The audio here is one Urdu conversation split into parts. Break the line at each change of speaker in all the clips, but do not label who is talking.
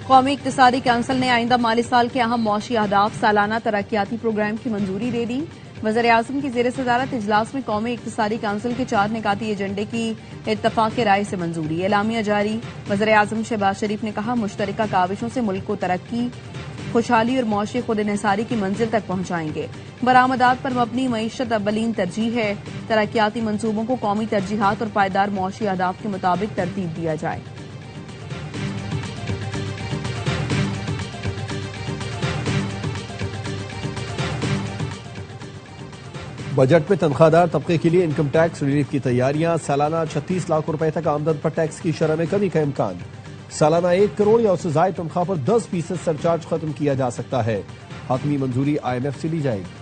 قومی اقتصادی کونسل نے آئندہ مالی سال کے اہم معاشی اہداف سالانہ ترقیاتی پروگرام کی منظوری دے دی۔ وزیر اعظم کی زیر صدارت اجلاس میں قومی اقتصادی کونسل کے 4 نکاتی ایجنڈے کی اتفاق رائے سے منظوری۔ اعلامیہ جاری۔ وزیر اعظم شہباز شریف نے کہا، مشترکہ کاوشوں سے ملک کو ترقی، خوشحالی اور معاشی خود انحصاری کی منزل تک پہنچائیں گے۔ برآمدات پر مبنی معیشت اولین ترجیح ہے۔ ترقیاتی منصوبوں کو قومی ترجیحات اور پائیدار معاشی اہداف کے مطابق ترتیب دیا جائے۔
بجٹ میں تنخواہ دار طبقے کے لیے انکم ٹیکس ریلیف کی تیاریاں۔ سالانہ 36 لاکھ روپے تک آمدن پر ٹیکس کی شرح میں کمی کا امکان۔ سالانہ 1 کروڑ یا اس سے زائد تنخواہ پر 10% سرچارج ختم کیا جا سکتا ہے۔ حتمی منظوری IMF سے لی جائے گی۔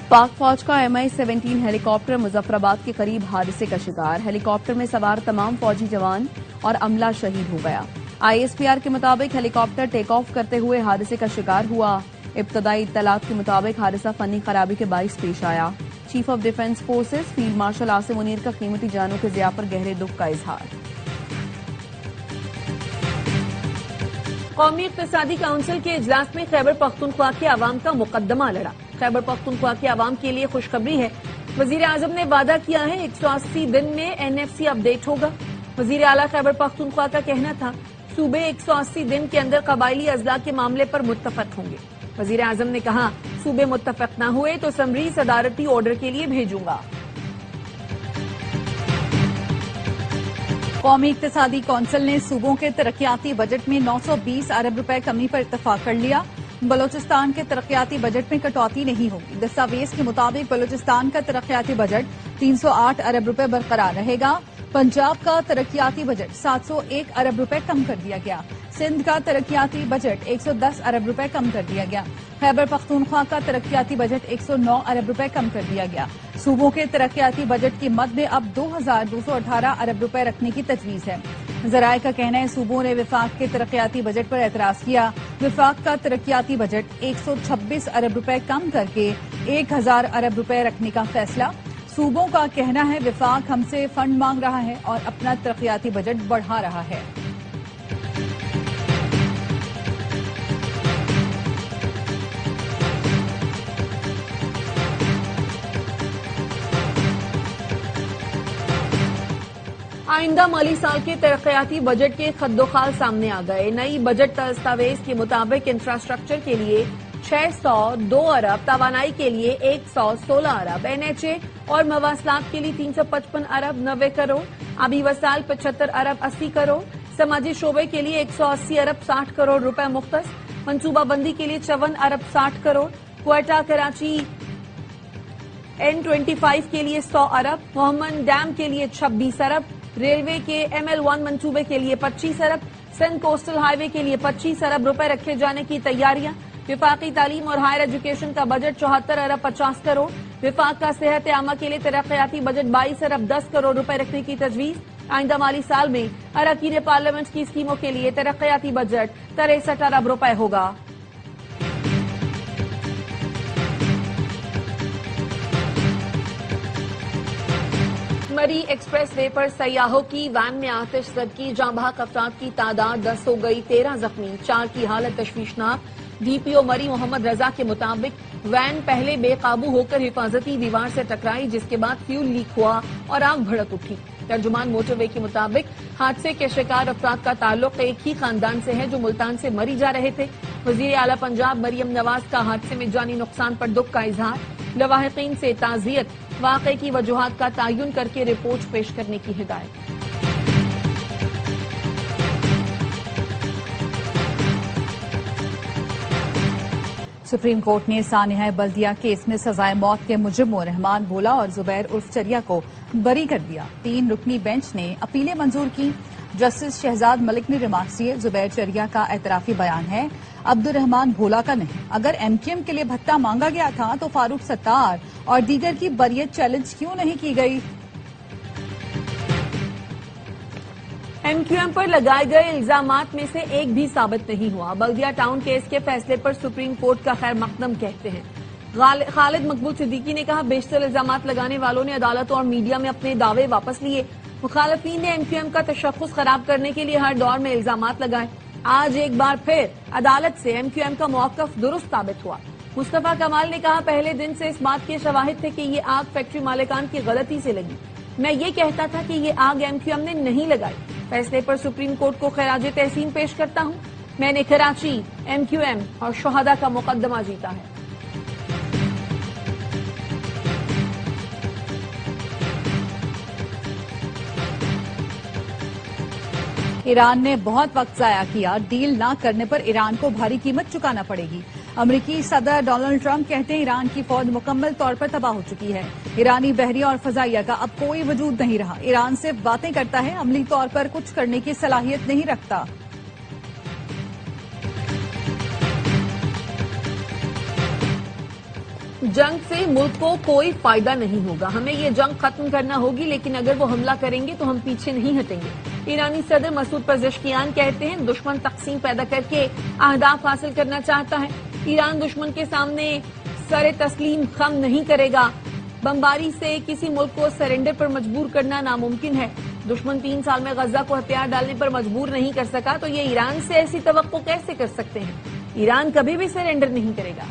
پاک فوج کا MI-17 ہیلی کاپٹر مظفر آباد کے قریب حادثے کا شکار۔ ہیلی کاپٹر میں سوار تمام فوجی جوان اور عملہ شہید ہو گیا۔ ISPR کے مطابق ہیلی کاپٹر ٹیک آف کرتے ہوئے حادثے کا شکار ہوا۔ ابتدائی اطلاعات کے مطابق حادثہ فنی خرابی کے باعث پیش آیا۔ Chief of defence forces field marshal Asim Munir کا قیمتی جانوں کے ضیاع پر گہرے دکھ کا اظہار۔
قومی اقتصادی کونسل کے اجلاس میں خیبر پختونخوا کے عوام کا مقدمہ لڑا۔ خیبر پختونخوا کے عوام کے لیے خوشخبری ہے۔ وزیر اعظم نے وعدہ کیا ہے 180 دن میں NFC اپ ڈیٹ ہوگا۔ وزیر اعلیٰ خیبر پختونخوا کا کہنا تھا، صوبے 180 دن کے اندر قبائلی اضلاع کے معاملے پر متفق ہوں گے۔ وزیر اعظم نے کہا، صوبے متفق نہ ہوئے تو سمری صدارتی آرڈر کے لیے بھیجوں گا۔
قومی اقتصادی کونسل نے صوبوں کے ترقیاتی بجٹ میں 920 ارب روپے کمی پر اتفاق کر لیا۔ بلوچستان کے ترقیاتی بجٹ میں کٹوتی نہیں ہوگی۔ دستاویز کے مطابق بلوچستان کا ترقیاتی بجٹ 308 ارب روپے برقرار رہے گا۔ پنجاب کا ترقیاتی بجٹ 701 ارب روپے کم کر دیا گیا۔ سندھ کا ترقیاتی بجٹ 110 ارب روپے کم کر دیا گیا۔ خیبر پختونخوا کا ترقیاتی بجٹ 109 ارب روپے کم کر دیا گیا۔ صوبوں کے ترقیاتی بجٹ کی مد میں اب 2218 ارب روپے رکھنے کی تجویز ہے۔ ذرائع کا کہنا ہے، صوبوں نے وفاق کے ترقیاتی بجٹ پر اعتراض کیا۔ وفاق کا ترقیاتی بجٹ 126 ارب روپے کم کر کے 1000 ارب روپے رکھنے کا فیصلہ۔ صوبوں کا کہنا ہے، وفاق ہم سے فنڈ مانگ رہا ہے اور اپنا ترقیاتی بجٹ بڑھا رہا ہے۔
آئندہ مالی سال کے ترقیاتی بجٹ کے خد و خال سامنے آ گئے۔ نئی بجٹ دستاویز کے مطابق انفراسٹرکچر کے لیے 602 ارب، توانائی کے لیے 116 ارب، NHA اور مواصلات کے لیے 355 ارب 90 کروڑ، آبی وسائل 75 ارب 80 کروڑ، سماجی شعبے کے لیے 180 ارب 60 کروڑ روپے مختص، منصوبہ بندی کے لیے 54 ارب 60 کروڑ، کوئٹہ کراچی N25 کے لیے 100 ارب، محمد ڈیم کے لیے 26 ارب، ریلوے کے ML1 منصوبے کے لیے 25 ارب، سندھ کوسٹل ہائی وے کے لیے 25 ارب روپے رکھے جانے کی تیاریاں۔ وفاقی تعلیم اور ہائر ایجوکیشن کا بجٹ 74 ارب 50 کروڑ۔ وفاق کا صحت عامہ کے لیے ترقیاتی بجٹ 22 ارب 10 کروڑ روپے رکھنے کی تجویز۔ آئندہ مالی سال میں اراکین پارلیمنٹ کی اسکیموں کے لیے ترقیاتی بجٹ 63 ارب روپے ہوگا۔ مری ایکسپریس وے پر سیاحوں کی وین میں آتش زدگی، جاں بحق افراد کی تعداد 10 ہو گئی، 13 زخمی، 4 کی حالت تشویشناک۔ DPO مری محمد رضا کے مطابق وین پہلے بے قابو ہو کر حفاظتی دیوار سے ٹکرائی، جس کے بعد فیول لیک ہوا اور آگ بھڑک اٹھی۔ ترجمان موٹر وے کے مطابق حادثے کے شکار افراد کا تعلق ایک ہی خاندان سے ہے جو ملتان سے مری جا رہے تھے۔ وزیر اعلیٰ پنجاب مریم نواز کا حادثے میں جانی نقصان پر دکھ کا اظہار، لواحقین سے تعزیت، واقعے کی وجوہات کا تعین کر کے رپورٹ پیش کرنے کی ہدایت۔
سپریم کورٹ نے سانحہ بلدیہ کیس میں سزائے موت کے مجرموں رحمان بھولا اور زبیر عرف چریا کو بری کر دیا۔ 3 رکنی بینچ نے اپیلیں منظور کی۔ جسٹس شہزاد ملک نے ریمارکس دیے، زبیر چریا کا اعترافی بیان ہے، عبد الرحمان بھولا کا نہیں۔ اگر MQM کے لیے بھتہ مانگا گیا تھا تو فاروق ستار اور دیگر کی بریت چیلنج کیوں نہیں کی گئی؟
MQM پر لگائے گئے الزامات میں سے ایک بھی ثابت نہیں ہوا۔ بلدیہ ٹاؤن کیس کے فیصلے پر سپریم کورٹ کا خیر مقدم کہتے ہیں۔ خالد مقبول صدیقی نے کہا، بیشتر الزامات لگانے والوں نے عدالت اور میڈیا میں اپنے دعوے واپس لیے۔ مخالفین نے MQM کا تشخص خراب کرنے کے لیے ہر دور میں الزامات لگائے. آج ایک بار پھر عدالت سے MQM کا موقف درست ثابت ہوا. مصطفیٰ کمال نے کہا پہلے دن سے اس بات کے شواہد تھے کہ یہ آگ فیکٹری مالکان کی غلطی سے لگی. میں یہ کہتا تھا کہ یہ آگ MQM نے نہیں لگائی. فیصلے پر سپریم کورٹ کو خراج تحسین پیش کرتا ہوں. میں نے کراچی، MQM اور شہداء کا مقدمہ جیتا ہے.
ایران نے بہت وقت ضائع کیا، ڈیل نہ کرنے پر ایران کو بھاری قیمت چکانا پڑے گی. امریکی صدر ڈونلڈ ٹرمپ کہتے ہیں ایران کی فوج مکمل طور پر تباہ ہو چکی ہے. ایرانی بحریہ اور فضائیہ کا اب کوئی وجود نہیں رہا. ایران صرف باتیں کرتا ہے، عملی طور پر کچھ کرنے کی صلاحیت نہیں رکھتا.
جنگ سے ملک کو کوئی فائدہ نہیں ہوگا. ہمیں یہ جنگ ختم کرنا ہوگی، لیکن اگر وہ حملہ کریں گے تو ہم پیچھے نہیں ہٹیں گے. ایرانی صدر مسعود پزشکیان کہتے ہیں دشمن تقسیم پیدا کر کے اہداف حاصل کرنا چاہتا ہے. ایران دشمن کے سامنے سر تسلیم خم نہیں کرے گا. بمباری سے کسی ملک کو سرنڈر پر مجبور کرنا ناممکن ہے. دشمن 3 سال میں غزہ کو ہتھیار ڈالنے پر مجبور نہیں کر سکا تو یہ ایران سے ایسی توقع کیسے کر سکتے ہیں؟ ایران کبھی بھی سرنڈر نہیں کرے گا.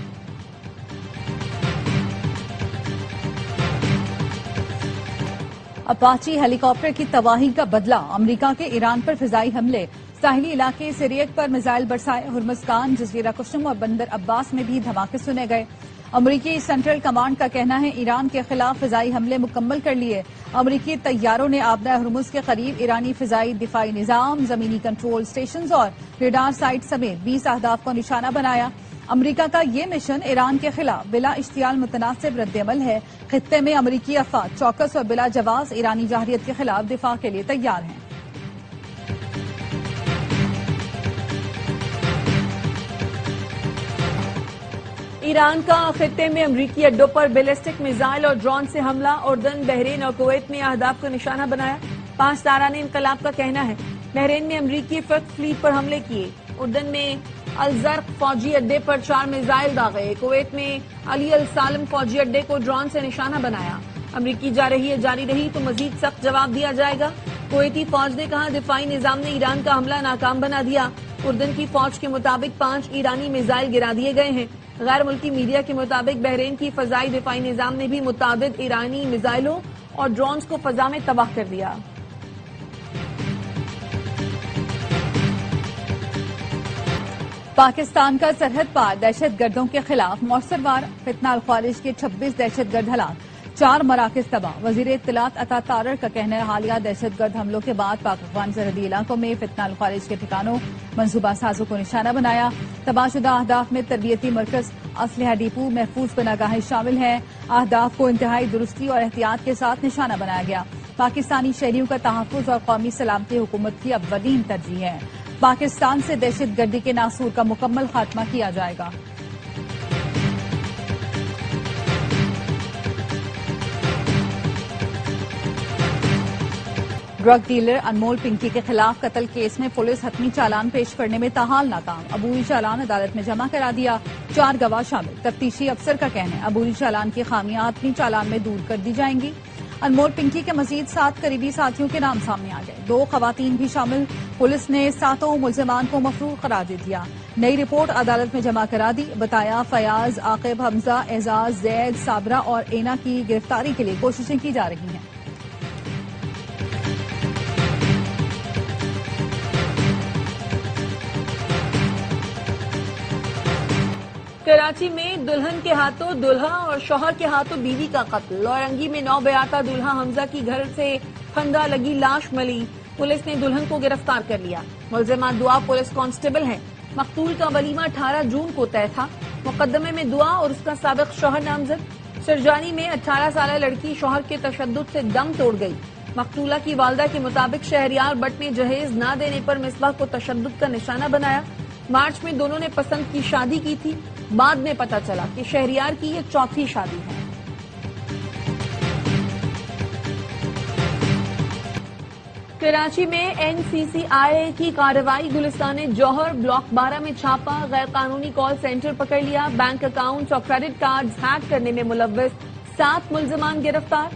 اپاچی ہیلی کاپٹر کی تباہی کا بدلہ، امریکہ کے ایران پر فضائی حملے، ساحلی علاقے سریک پر میزائل برسائے. ہرمزگان، جزیرہ قشم اور بندر عباس میں بھی دھماکے سنے گئے. امریکی سینٹرل کمانڈ کا کہنا ہے ایران کے خلاف فضائی حملے مکمل کر لیے. امریکی طیاروں نے آبدہ ہرمز کے قریب ایرانی فضائی دفاعی نظام، زمینی کنٹرول سٹیشنز اور ریڈار سائٹ سمیت 20 اہداف کو نشانہ بنایا. امریکہ کا یہ مشن ایران کے خلاف بلا اشتعال متناسب رد عمل ہے. خطے میں امریکی افواج چوکس اور بلا جواز ایرانی جارحیت کے خلاف دفاع کے لیے تیار ہیں.
ایران کا خطے میں امریکی اڈوں پر بیلسٹک میزائل اور ڈرون سے حملہ. اردن، بحرین اور کویت میں اہداف کو نشانہ بنایا. 5 تاران انقلاب کا کہنا ہے بحرین میں امریکی ففتھ فلیٹ پر حملے کیے. اردن میں الزرق فوجی اڈے پر 4 میزائل داغے. کویت میں علی السالم فوجی اڈے کو ڈرون سے نشانہ بنایا. امریکی جاری رہی تو مزید سخت جواب دیا جائے گا. کویتی فوج نے کہا دفاعی نظام نے ایران کا حملہ ناکام بنا دیا. اردن کی فوج کے مطابق 5 ایرانی میزائل گرا دیے گئے ہیں. غیر ملکی میڈیا کے مطابق بحرین کی فضائی دفاعی نظام نے بھی متعدد ایرانی میزائلوں اور ڈرونز کو فضا میں تباہ کر دیا.
پاکستان کا سرحد پار دہشت گردوں کے خلاف موثر وار، فتنہ الخوارج کے 26 دہشت گرد ہلاک، 4 مراکز تباہ. وزیر اطلاعات عطا تارڑ کا کہنا ہے حالیہ دہشت گرد حملوں کے بعد پاک افغان سرحدی علاقوں میں فتنہ الخوارج کے ٹھکانوں، منصوبہ سازوں کو نشانہ بنایا. تباہ شدہ اہداف میں تربیتی مرکز، اسلحہ ڈیپو، محفوظ پناہگاہیں شامل ہیں. اہداف کو انتہائی درستی اور احتیاط کے ساتھ نشانہ بنایا گیا. پاکستانی شہریوں کا تحفظ اور قومی سلامتی حکومت کی اولین ترجیح ہے. پاکستان سے دہشت گردی کے ناسور کا مکمل خاتمہ کیا جائے گا. ڈرگ ڈیلر انمول پنکی کے خلاف قتل کیس میں پولیس حتمی چالان پیش کرنے میں تاحال ناکام. عبوری چالان عدالت میں جمع کرا دیا. 4 گواہ شامل. تفتیشی افسر کا کہنا ہے عبوری چالان کی خامیاں حتمی چالان میں دور کر دی جائیں گی. انمول پنکی کے مزید 7 قریبی ساتھیوں کے نام سامنے آ گئے. 2 خواتین بھی شامل. پولیس نے 7 ملزمان کو مفروغ قرار دے دیا. نئی رپورٹ عدالت میں جمع کرا دی. بتایا فیاض، عاقب، حمزہ، اعزاز، زید، صابرہ اور اینا کی گرفتاری کے لیے کوششیں کی جا رہی ہیں.
کراچی میں دلہن کے ہاتھوں دلہا اور شوہر کے ہاتھوں بیوی کا قتل. لورنگی میں 9 بیاتا دلہا حمزہ کی گھر سے پھندا لگی لاش ملی. پولیس نے دلہن کو گرفتار کر لیا. ملزمان دعا پولیس کانسٹیبل ہیں. مقتول کا ولیمہ 18 جون کو طے تھا. مقدمے میں دعا اور اس کا سابق شوہر نامزد. سرجانی میں 18 سالہ لڑکی شوہر کے تشدد سے دم توڑ گئی. مقتولہ کی والدہ کے مطابق شہریار بٹ نے جہیز نہ دینے پر مصباح کو تشدد کا نشانہ بنایا. مارچ میں دونوں نے پسند کی شادی کی تھی. بعد میں پتہ چلا کہ شہریار کی یہ 4تھی شادی ہے. کراچی میں NCCI کی کارروائی. گلستان جوہر بلاک 12 میں چھاپا. غیر قانونی کال سینٹر پکڑ لیا. بینک اکاؤنٹ اور کریڈٹ کارڈز ہیک کرنے میں ملوث 7 ملزمان گرفتار.